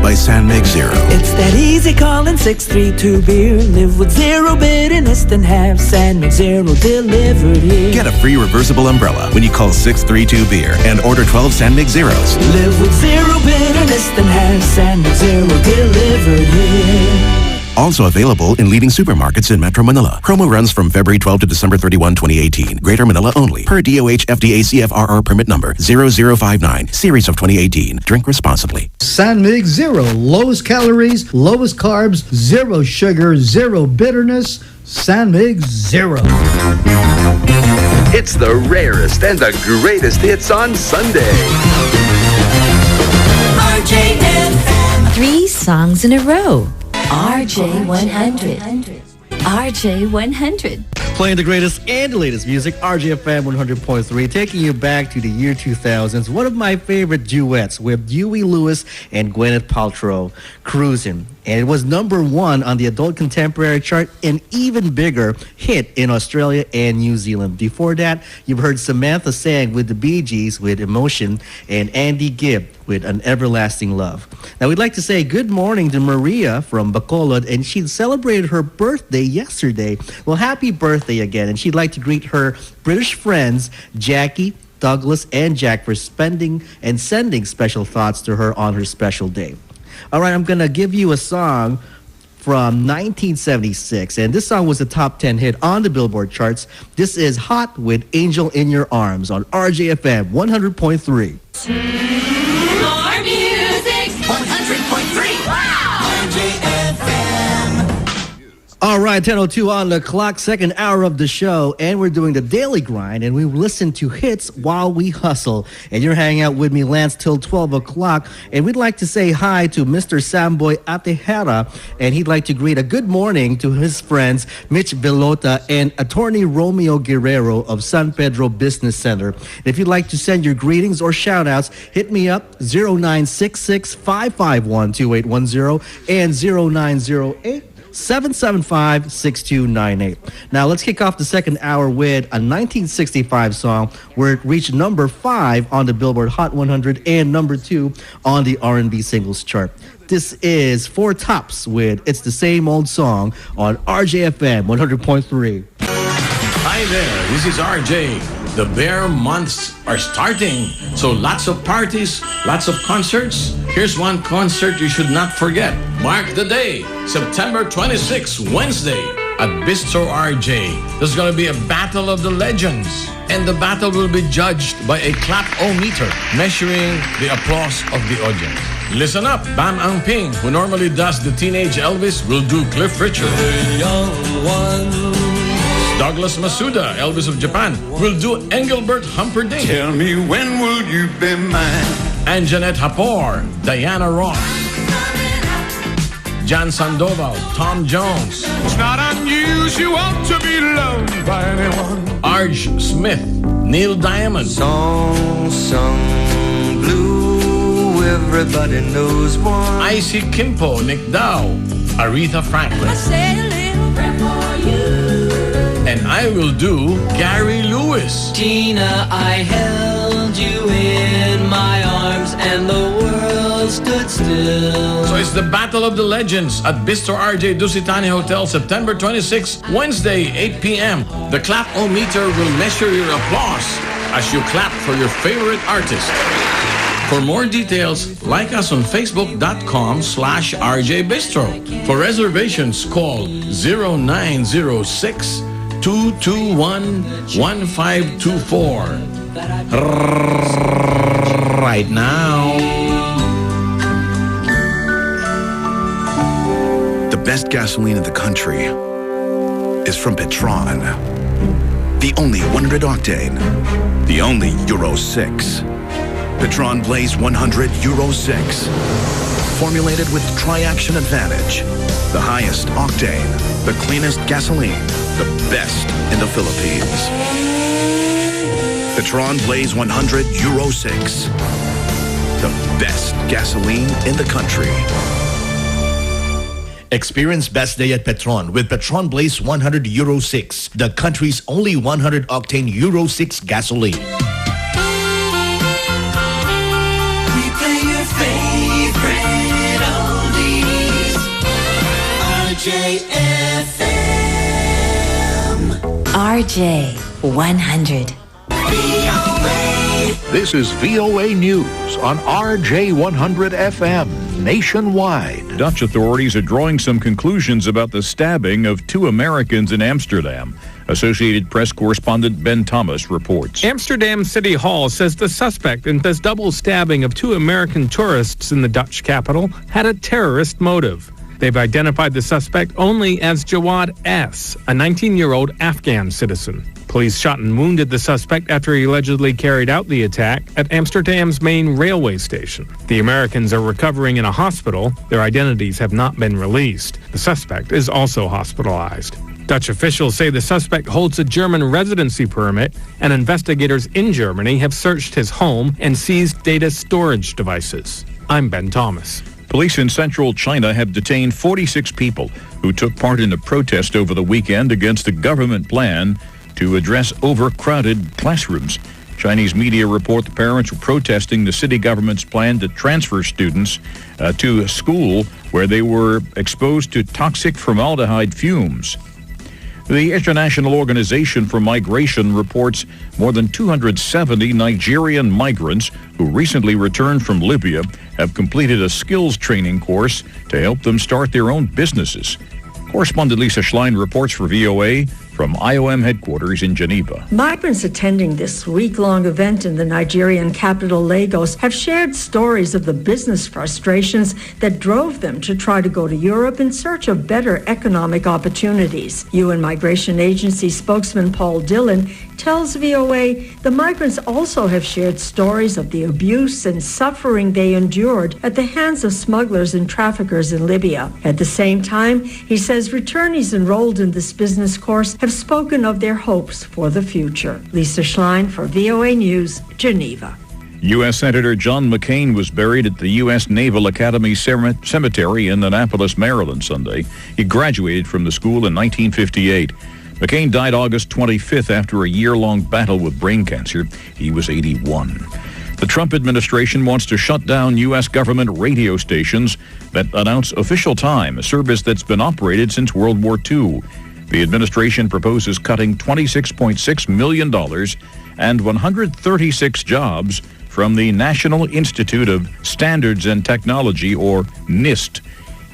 by San Mig Zero. It's that easy calling 632 beer. Live with zero bitterness, then have San Mig Zero delivered here. Get a free reversible umbrella when you call 632 Beer and order 12 San Mig Zeros. Live with zero bitterness, then have San Mig Zero delivered here. Also available in leading supermarkets in Metro Manila. Promo runs from February 12 to December 31, 2018. Greater Manila only. Per DOH FDA CFRR permit number 0059, series of 2018. Drink responsibly. San Mig Zero. Lowest calories, lowest carbs, zero sugar, zero bitterness. San Mig Zero. It's the rarest and the greatest hits on Sunday. RJFM. 3 songs in a row. RJ100. RJ100. Playing the greatest and the latest music, RJFM 100.3, taking you back to the year 2000s. One of my favorite duets with Huey Lewis and Gwyneth Paltrow, Cruisin'. And it was #1 on the adult contemporary chart, an even bigger hit in Australia and New Zealand. Before that, you've heard Samantha Sang with the Bee Gees with Emotion and Andy Gibb with An Everlasting Love. Now, we'd like to say good morning to Maria from Bacolod, and she celebrated her birthday yesterday. Well, happy birthday again, and she'd like to greet her British friends, Jackie, Douglas, and Jack for spending and sending special thoughts to her on her special day. All right, I'm going to give you a song from 1976, and this song was a top 10 hit on the Billboard charts. This is Hot with Angel in Your Arms on RJFM 100.3. More music. 100.3. Wow. RJFM. All right, 10:02 on the clock, second hour of the show, and we're doing the daily grind, and we listen to hits while we hustle. And you're hanging out with me, Lance, till 12 o'clock, and we'd like to say hi to Mr. Samboy Atejera, and he'd like to greet a good morning to his friends, Mitch Velota and Attorney Romeo Guerrero of San Pedro Business Center. If you'd like to send your greetings or shout-outs, hit me up, 0966-551-2810 and 0908 775-6298. Now, let's kick off the second hour with a 1965 song where it reached #5 on the Billboard Hot 100 and #2 on the R&B singles chart. This is Four Tops with It's the Same Old Song on RJFM 100.3. Hi there, this is RJ. The bear months are starting, so lots of parties, lots of concerts. Here's one concert you should not forget. Mark the day, September 26, Wednesday, at Bistro RJ. There's going to be a battle of the legends, and the battle will be judged by a clap-o-meter, measuring the applause of the audience. Listen up, Bam Ang Ping, who normally does the Teenage Elvis, will do Cliff Richard. The young one. Douglas Masuda, Elvis of Japan, will do Engelbert Humperdinck. Tell me when will you be mine? And Jeanette Hapor, Diana Ross. John Sandoval, Tom Jones. It's not unusual to be loved by anyone. Arj Smith, Neil Diamond. Song sung blue, everybody knows one. Icy Kimpo, Nick Dow, Aretha Franklin. I say a little prayer for you. And I will do Gary Lewis. Tina, I held you in my arms and the world stood still. So it's the Battle of the Legends at Bistro RJ Dusitani Hotel, September 26, Wednesday, 8 p.m. The clap-o-meter will measure your applause as you clap for your favorite artist. For more details, like us on facebook.com/RJ Bistro. For reservations, call 0906 221-1524. Right now. The best gasoline in the country is from Petron. The only 100 octane. The only Euro 6. Petron Blaze 100 Euro 6. Formulated with Tri-Action Advantage. The highest octane. The cleanest gasoline. The best in the Philippines. Petron Blaze 100 Euro 6. The best gasoline in the country. Experience best day at Petron with Petron Blaze 100 Euro 6, the country's only 100 octane Euro 6 gasoline. We play your favorite RJ100. This is VOA News on RJ100 FM nationwide. Dutch authorities are drawing some conclusions about the stabbing of two Americans in Amsterdam. Associated Press correspondent Ben Thomas reports. Amsterdam City Hall says the suspect in this double stabbing of two American tourists in the Dutch capital had a terrorist motive. They've identified the suspect only as Jawad S., a 19-year-old Afghan citizen. Police shot and wounded the suspect after he allegedly carried out the attack at Amsterdam's main railway station. The Americans are recovering in a hospital. Their identities have not been released. The suspect is also hospitalized. Dutch officials say the suspect holds a German residency permit, and investigators in Germany have searched his home and seized data storage devices. I'm Ben Thomas. Police in central China have detained 46 people who took part in a protest over the weekend against a government plan to address overcrowded classrooms. Chinese media report the parents were protesting the city government's plan to transfer students to a school where they were exposed to toxic formaldehyde fumes. The International Organization for Migration reports more than 270 Nigerian migrants who recently returned from Libya have completed a skills training course to help them start their own businesses. Correspondent Lisa Schlein reports for VOA from IOM headquarters in Geneva. Migrants attending this week-long event in the Nigerian capital, Lagos, have shared stories of the business frustrations that drove them to try to go to Europe in search of better economic opportunities. UN Migration Agency spokesman Paul Dillon tells VOA the migrants also have shared stories of the abuse and suffering they endured at the hands of smugglers and traffickers in Libya. At the same time, he says returnees enrolled in this business course have spoken of their hopes for the future. Lisa Schlein for VOA News, Geneva. U.S. Senator John McCain was buried at the U.S. Naval Academy Cemetery in Annapolis, Maryland, Sunday. He graduated from the school in 1958. McCain died August 25th after a year-long battle with brain cancer. He was 81. The Trump administration wants to shut down U.S. government radio stations that announce official time, a service that's been operated since World War II. The administration proposes cutting $26.6 million and 136 jobs from the National Institute of Standards and Technology, or NIST.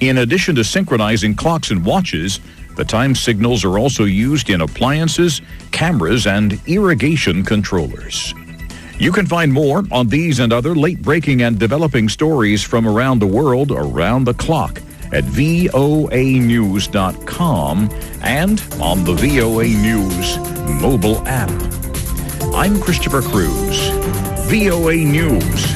In addition to synchronizing clocks and watches, the time signals are also used in appliances, cameras, and irrigation controllers. You can find more on these and other late-breaking and developing stories from around the world around the clock at voanews.com and on the VOA News mobile app. I'm Christopher Cruz, VOA News.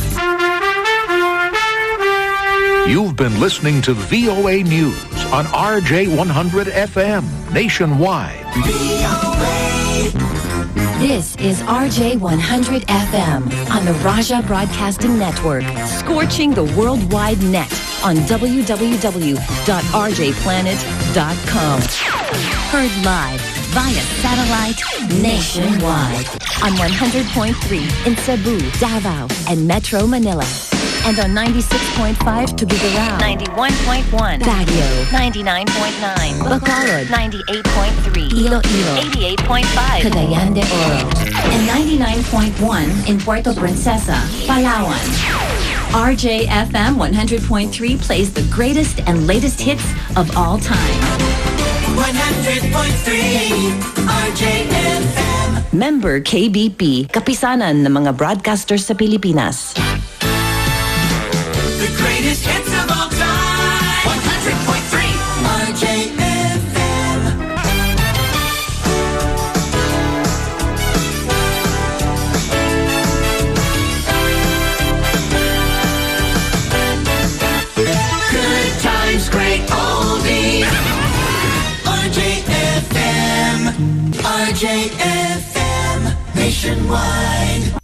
You've been listening to VOA News on RJ100 FM nationwide. This is RJ100 FM on the Rajah Broadcasting Network, scorching the worldwide net on www.rjplanet.com. Heard live via satellite nationwide on 100.3 in Cebu, Davao, and Metro Manila. And on 96.5 Tuguegarao, 91.1 Baguio, 99.9 Bacolod, 98.3 Iloilo, 88.5 Cagayan de Oro, and 99.1 in Puerto Princesa, Palawan. RJFM 100.3 plays the greatest and latest hits of all time. 100.3 RJFM. Member KBP, kapisanan ng mga broadcasters sa Pilipinas. The greatest hits of all time. 100.3 RJFM. Good times, great oldies. RJFM. RJFM. Nationwide.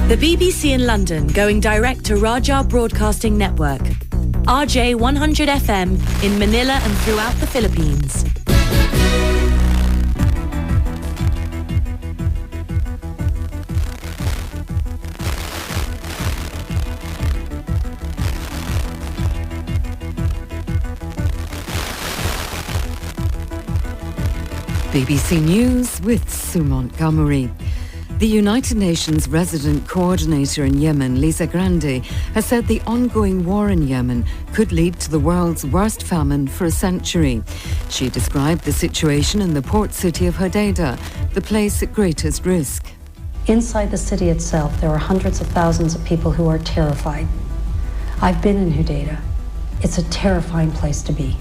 The BBC in London going direct to Rajah Broadcasting Network. RJ 100 FM in Manila and throughout the Philippines. BBC News with Sue Montgomery. The United Nations Resident Coordinator in Yemen, Lisa Grande, has said the ongoing war in Yemen could lead to the world's worst famine for a century. She described the situation in the port city of Hodeidah, the place at greatest risk. Inside the city itself, there are hundreds of thousands of people who are terrified. I've been in Hodeidah. It's a terrifying place to be.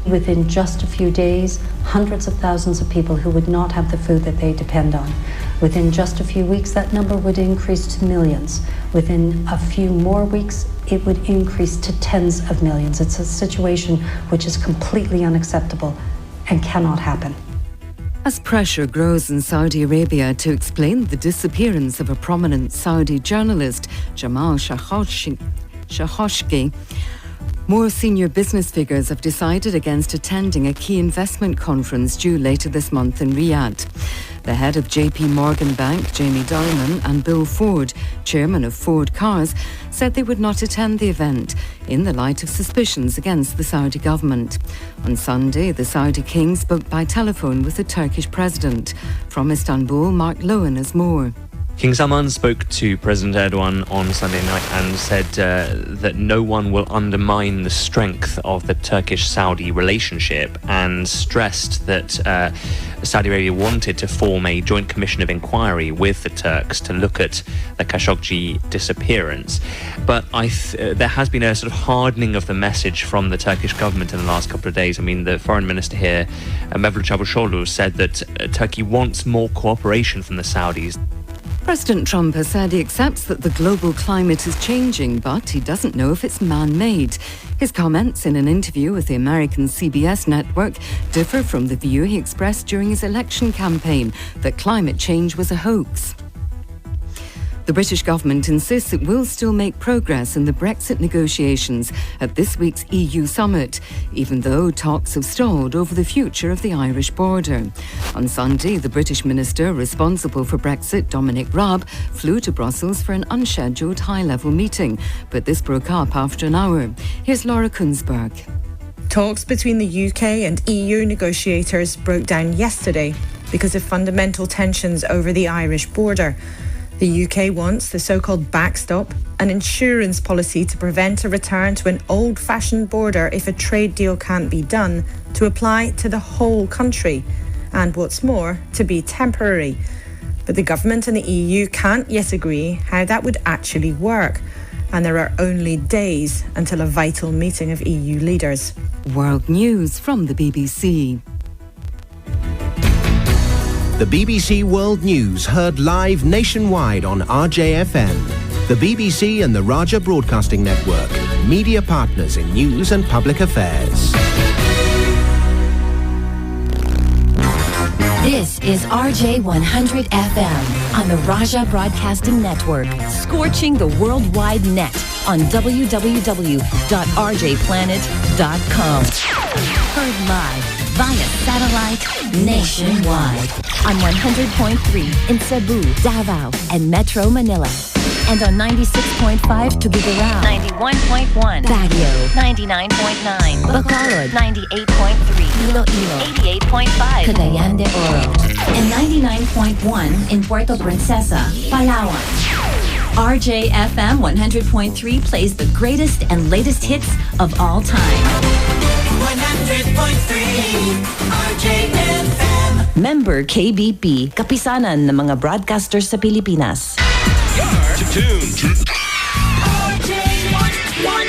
Within just a few days, hundreds of thousands of people who would not have the food that they depend on. Within just a few weeks, that number would increase to millions. Within a few more weeks, it would increase to tens of millions. It's a situation which is completely unacceptable and cannot happen. As pressure grows in Saudi Arabia to explain the disappearance of a prominent Saudi journalist, Jamal Khashoggi, more senior business figures have decided against attending a key investment conference due later this month in Riyadh. The head of JP Morgan Bank, Jamie Dimon, and Bill Ford, chairman of Ford Cars, said they would not attend the event in the light of suspicions against the Saudi government. On Sunday, the Saudi king spoke by telephone with the Turkish president. From Istanbul, Mark Lowen has more. King Salman spoke to President Erdogan on Sunday night and said that no one will undermine the strength of the Turkish-Saudi relationship, and stressed that Saudi Arabia wanted to form a joint commission of inquiry with the Turks to look at the Khashoggi disappearance. But there has been a sort of hardening of the message from the Turkish government in the last couple of days. I mean, the foreign minister here, Mevlut Çavuşoğlu, said that Turkey wants more cooperation from the Saudis. President Trump has said he accepts that the global climate is changing, but he doesn't know if it's man-made. His comments in an interview with the American CBS network differ from the view he expressed during his election campaign that climate change was a hoax. The British government insists it will still make progress in the Brexit negotiations at this week's EU summit, even though talks have stalled over the future of the Irish border. On Sunday, the British minister responsible for Brexit, Dominic Raab, flew to Brussels for an unscheduled high-level meeting, but this broke up after an hour. Here's Laura Kunsberg. Talks between the UK and EU negotiators broke down yesterday because of fundamental tensions over the Irish border. The UK wants the so-called backstop, an insurance policy to prevent a return to an old-fashioned border if a trade deal can't be done, to apply to the whole country, and what's more, to be temporary. But the government and the EU can't yet agree how that would actually work, and there are only days until a vital meeting of EU leaders. World News from the BBC. The BBC World News heard live nationwide on RJFM. The BBC and the Rajah Broadcasting Network, media partners in news and public affairs. This is RJ100 FM on the Rajah Broadcasting Network, scorching the worldwide net on www.rjplanet.com. Heard live via satellite nationwide on 100.3 in Cebu, Davao, and Metro Manila. And on 96.5 Tuguegarao, 91.1 Baguio, 99.9 Bacolod, 98.3 Iloilo, 88.5 Cagayan de Oro, and 99.1 in Puerto Princesa, Palawan. RJFM 100.3 plays the greatest and latest hits of all time. 100.3 RJFM. Member KBP, kapisanan ng mga broadcasters sa Pilipinas. You're tuned to RJ101.